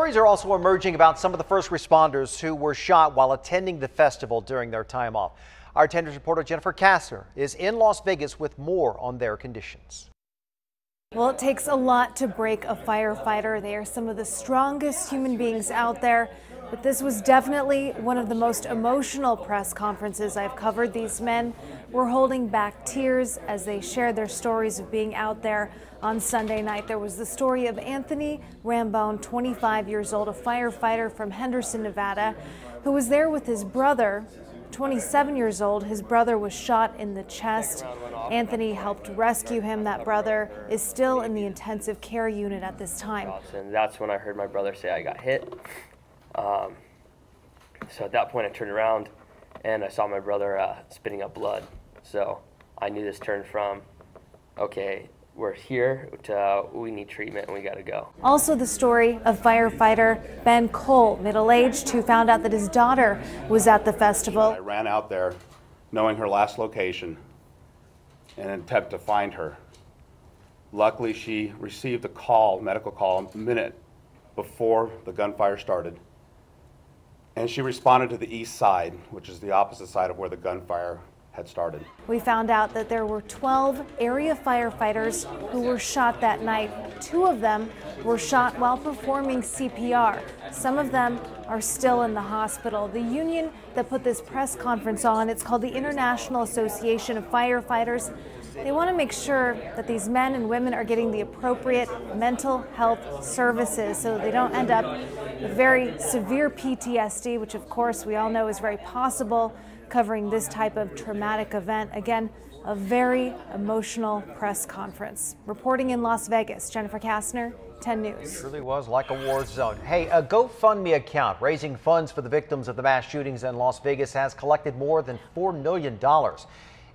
Stories are also emerging about some of the first responders who were shot while attending the festival during their time off. Our 10 News reporter Jennifer Kastner is in Las Vegas with more on their conditions. Well, it takes a lot to break a firefighter. They are some of the strongest human beings out there. But this was definitely one of the most emotional press conferences I've covered. These men were holding back tears as they shared their stories of being out there on Sunday night. There was the story of Anthony Rambone, 25 years old, a firefighter from Henderson, Nevada, who was there with his brother, 27 years old. His brother was shot in the chest. Anthony helped rescue him. That brother is still in the intensive care unit at this time. And that's when I heard my brother say I got hit. So at that point I turned around and I saw my brother spitting up blood. So I knew this turned from, okay, we're here to we need treatment and we got to go. Also the story of firefighter Ben Cole, middle-aged, who found out that his daughter was at the festival. I ran out there knowing her last location in an attempt to find her. Luckily, she received a call, medical call, a minute before the gunfire started. And she responded to the east side, which is the opposite side of where the gunfire had started. We found out that there were 12 area firefighters who were shot that night. 2 of them were shot while performing CPR. Some of them are still in the hospital. The union that put this press conference on, it's called the International Association of Firefighters. They want to make sure that these men and women are getting the appropriate mental health services so they don't end up with very severe PTSD, which of course we all know is very possible covering this type of traumatic event. Again, a very emotional press conference. Reporting in Las Vegas, Jennifer Kastner, 10 News. It really was like a war zone. Hey, a GoFundMe account raising funds for the victims of the mass shootings in Las Vegas has collected more than $4 million.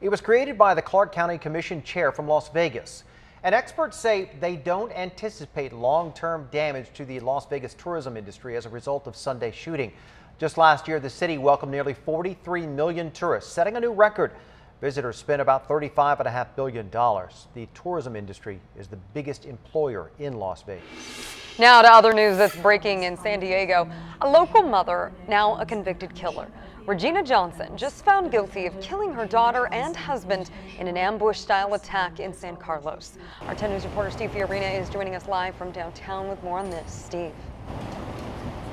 It was created by the Clark County Commission chair from Las Vegas. And experts say they don't anticipate long-term damage to the Las Vegas tourism industry as a result of Sunday's shooting. Just last year, the city welcomed nearly 43 million tourists, setting a new record. Visitors spent about $35.5 billion. The tourism industry is the biggest employer in Las Vegas. Now to other news that's breaking in San Diego. A local mother, now a convicted killer. Regina Johnson just found guilty of killing her daughter and husband in an ambush-style attack in San Carlos. Our 10 News reporter Steve Fiorina is joining us live from downtown with more on this. Steve.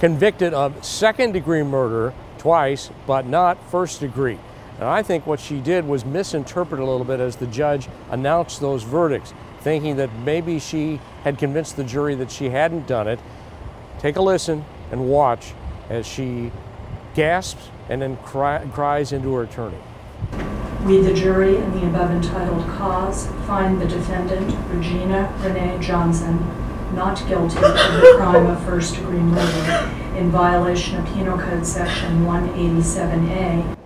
Convicted of second-degree murder twice, but not first-degree. And I think what she did was misinterpret a little bit as the judge announced those verdicts, thinking that maybe she had convinced the jury that she hadn't done it. Take a listen and watch as she gasps and then cries into her attorney. We, the jury, in the above entitled cause, find the defendant, Regina Renee Johnson, not guilty of the crime of first-degree murder in violation of Penal Code Section 187A.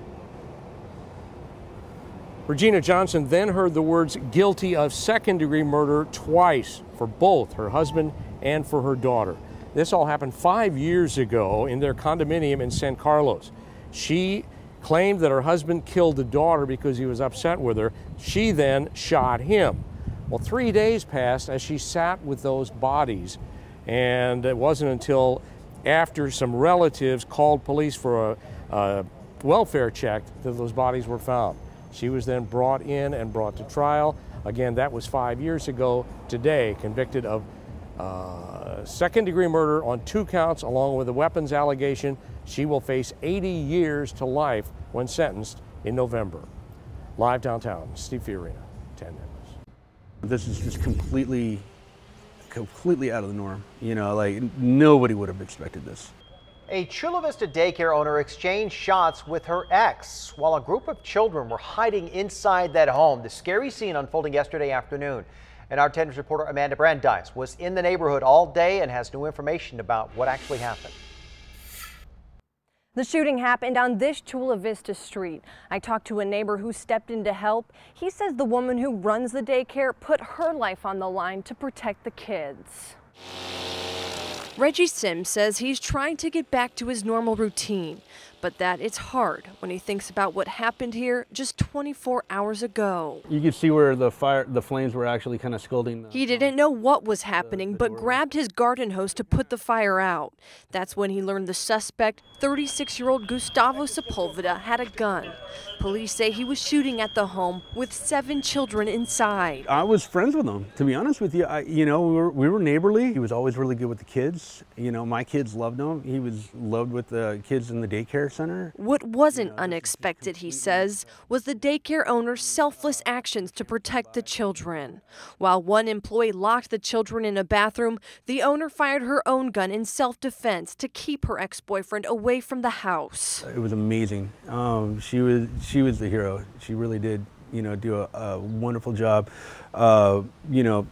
Regina Johnson then heard the words guilty of second-degree murder twice for both her husband and for her daughter. This all happened 5 years ago in their condominium in San Carlos. She claimed that her husband killed the daughter because he was upset with her. She then shot him. Well, 3 days passed as she sat with those bodies, and it wasn't until after some relatives called police for a welfare check that those bodies were found. She was then brought in and brought to trial. Again, that was 5 years ago. Today, convicted of second-degree murder on 2 counts along with a weapons allegation. She will face 80 years to life when sentenced in November. Live downtown, Steve Fiorina, 10 News. This is just completely out of the norm. You know, like nobody would have expected this. A Chula Vista daycare owner exchanged shots with her ex while a group of children were hiding inside that home. The scary scene unfolding yesterday afternoon. And our 10 News reporter Amanda Brandeis was in the neighborhood all day and has new information about what actually happened. The shooting happened on this Chula Vista street. I talked to a neighbor who stepped in to help. He says the woman who runs the daycare put her life on the line to protect the kids. Reggie Sims says he's trying to get back to his normal routine, but that it's hard when he thinks about what happened here just 24 hours ago. You could see where the flames were actually kind of scalding. He didn't know what was happening, but grabbed his garden hose to put the fire out. That's when he learned the suspect, 36-year-old Gustavo Sepulveda, had a gun. Police say he was shooting at the home with 7 children inside. I was friends with him, to be honest with you. We were neighborly. He was always really good with the kids. My kids loved him. He was loved with the kids in the daycare center. What wasn't unexpected, he says, was the daycare owner's selfless actions to protect the children. While one employee locked the children in a bathroom, the owner fired her own gun in self-defense to keep her ex-boyfriend away from the house. It was amazing. She was the hero. She really did, do a wonderful job,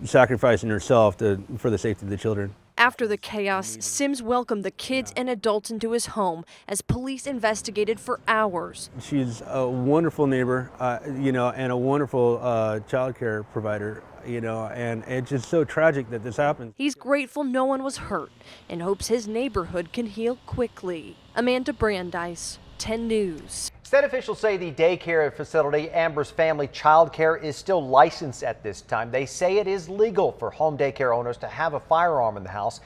sacrificing herself for the safety of the children. After the chaos, Sims welcomed the kids and adults into his home as police investigated for hours. She's a wonderful neighbor, and a wonderful child care provider, and it's just so tragic that this happened. He's grateful no one was hurt and hopes his neighborhood can heal quickly. Amanda Brandeis, 10 News. State officials say the daycare facility, Amber's Family Child Care, is still licensed at this time. They say it is legal for home daycare owners to have a firearm in the house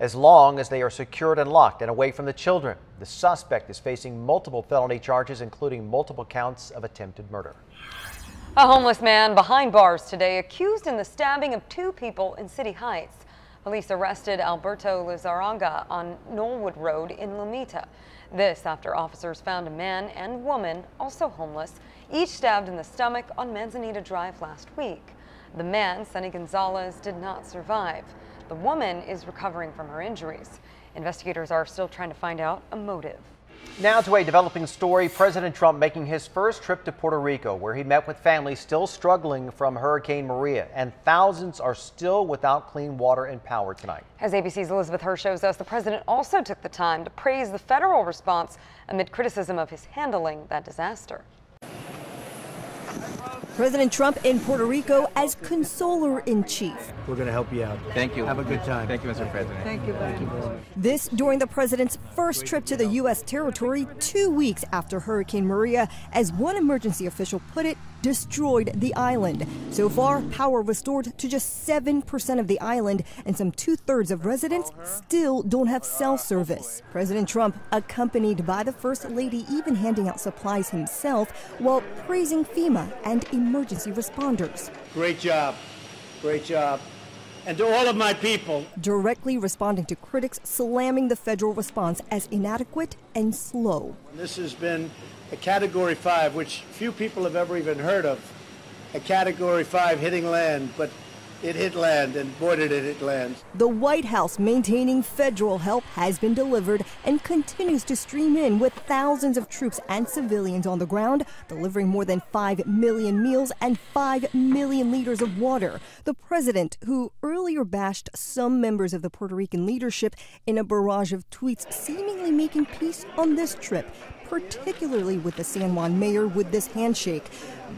as long as they are secured and locked and away from the children. The suspect is facing multiple felony charges, including multiple counts of attempted murder. A homeless man behind bars today, accused in the stabbing of 2 people in City Heights. Police arrested Alberto Lizarraga on Knollwood Road in Lomita. This after officers found a man and woman, also homeless, each stabbed in the stomach on Manzanita Drive last week. The man, Sonny Gonzalez, did not survive. The woman is recovering from her injuries. Investigators are still trying to find out a motive. Now to a developing story. President Trump making his first trip to Puerto Rico, where he met with families still struggling from Hurricane Maria, and thousands are still without clean water and power tonight. As ABC's Elizabeth Hirsch shows us, the president also took the time to praise the federal response amid criticism of his handling that disaster. President Trump in Puerto Rico as consoler-in-chief. We're going to help you out. Thank you. Have a good time. Thank you, Mr. President. Thank you. This during the president's first trip to the U.S. territory 2 weeks after Hurricane Maria, as one emergency official put it, destroyed the island. So far, power restored to just 7% of the island, and some 2/3 of residents still don't have cell service. President Trump, accompanied by the First Lady, even handing out supplies himself while praising FEMA and emergency responders. Great job. Great job. And to all of my people. Directly responding to critics slamming the federal response as inadequate and slow. This has been a Category 5, which few people have ever even heard of. A Category 5 hitting land, but it hit land, and boy did it hit land. The White House maintaining federal help has been delivered and continues to stream in with thousands of troops and civilians on the ground, delivering more than 5 million meals and 5 million liters of water. The president, who earlier bashed some members of the Puerto Rican leadership in a barrage of tweets, seemingly making peace on this trip, particularly with the San Juan mayor with this handshake,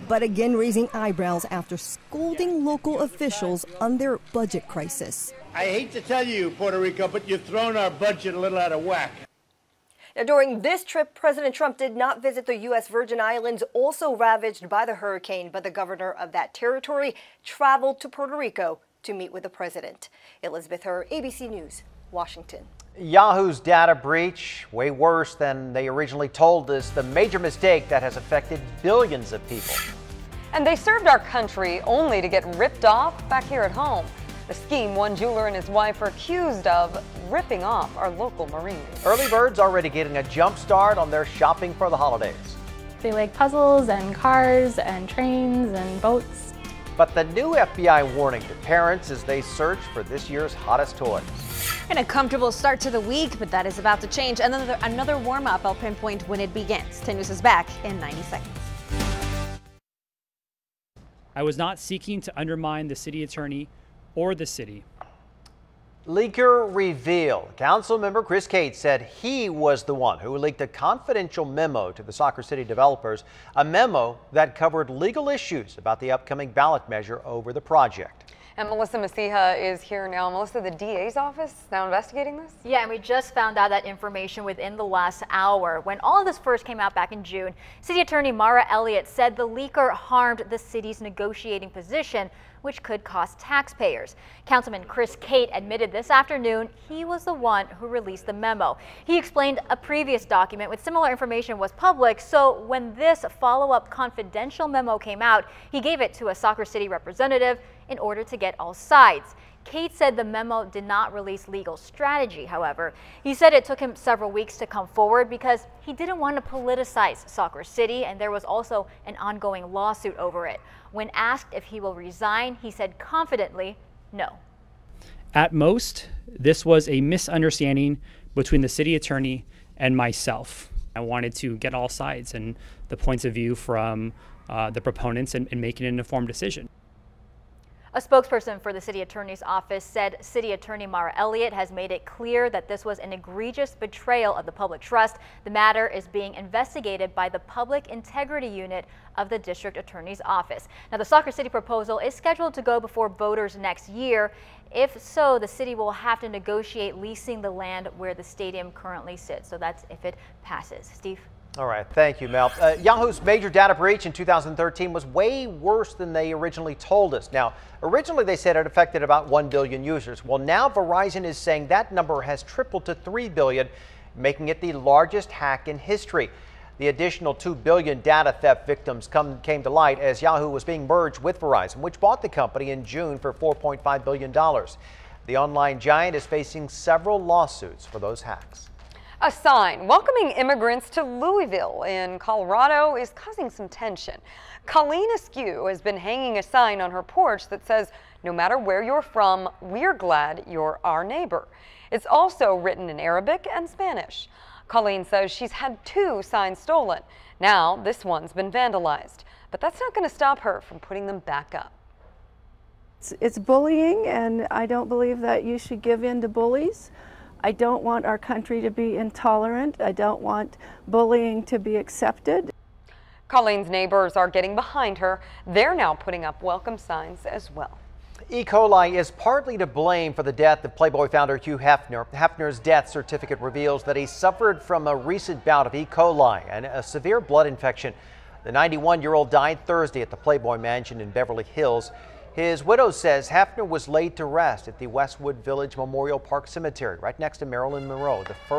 but again raising eyebrows after scolding local officials on their budget crisis. I hate to tell you, Puerto Rico, but you've thrown our budget a little out of whack. Now, during this trip, President Trump did not visit the U.S. Virgin Islands, also ravaged by the hurricane, but the governor of that territory traveled to Puerto Rico to meet with the president. Elizabeth Hur, ABC News, Washington. Yahoo's data breach, way worse than they originally told us, the major mistake that has affected billions of people. And they served our country only to get ripped off back here at home. The scheme, one jeweler and his wife are accused of ripping off our local Marines. Early birds already getting a jump start on their shopping for the holidays. They like puzzles and cars and trains and boats. But the new FBI warning to parents as they search for this year's hottest toys. And a comfortable start to the week, but that is about to change. And then another warm-up. I'll pinpoint when it begins. 10 News is back in 90 seconds. I was not seeking to undermine the city attorney or the city. Leaker reveal. Councilmember Chris Cates said he was the one who leaked a confidential memo to the Soccer City developers, a memo that covered legal issues about the upcoming ballot measure over the project. And Melissa Masiha is here now. Melissa, the DA's office is now investigating this? Yeah, and we just found out that information within the last hour. When all of this first came out back in June, City Attorney Mara Elliott said the leaker harmed the city's negotiating position, which could cost taxpayers. Councilman Chris Cate admitted this afternoon he was the one who released the memo. He explained a previous document with similar information was public, so when this follow-up confidential memo came out, he gave it to a Soccer City representative in order to get all sides. Cate said the memo did not release legal strategy, however. He said it took him several weeks to come forward because he didn't want to politicize Soccer City, and there was also an ongoing lawsuit over it. When asked if he will resign, he said confidently, no. At most, this was a misunderstanding between the city attorney and myself. I wanted to get all sides and the points of view from the proponents and making an informed decision. A spokesperson for the city attorney's office said City Attorney Mara Elliott has made it clear that this was an egregious betrayal of the public trust. The matter is being investigated by the Public Integrity Unit of the District Attorney's Office. Now, the Soccer City proposal is scheduled to go before voters next year. If so, the city will have to negotiate leasing the land where the stadium currently sits. So that's if it passes. Steve? All right, thank you, Mel. Yahoo's major data breach in 2013 was way worse than they originally told us. Now, originally they said it affected about 1 billion users. Well, now Verizon is saying that number has tripled to 3 billion, making it the largest hack in history. The additional 2 billion data theft victims came to light as Yahoo was being merged with Verizon, which bought the company in June for $4.5 billion. The online giant is facing several lawsuits for those hacks. A sign welcoming immigrants to Louisville in Colorado is causing some tension. Colleen Askew has been hanging a sign on her porch that says, "No matter where you're from, we're glad you're our neighbor." It's also written in Arabic and Spanish. Colleen says she's had 2 signs stolen. Now this one's been vandalized, but that's not going to stop her from putting them back up. It's bullying, and I don't believe that you should give in to bullies. I don't want our country to be intolerant. I don't want bullying to be accepted. Colleen's neighbors are getting behind her. They're now putting up welcome signs as well. E. coli is partly to blame for the death of Playboy founder Hugh Hefner. Hefner's death certificate reveals that he suffered from a recent bout of E. coli and a severe blood infection. The 91-year-old died Thursday at the Playboy mansion in Beverly Hills. His widow says Hefner was laid to rest at the Westwood Village Memorial Park Cemetery right next to Marilyn Monroe.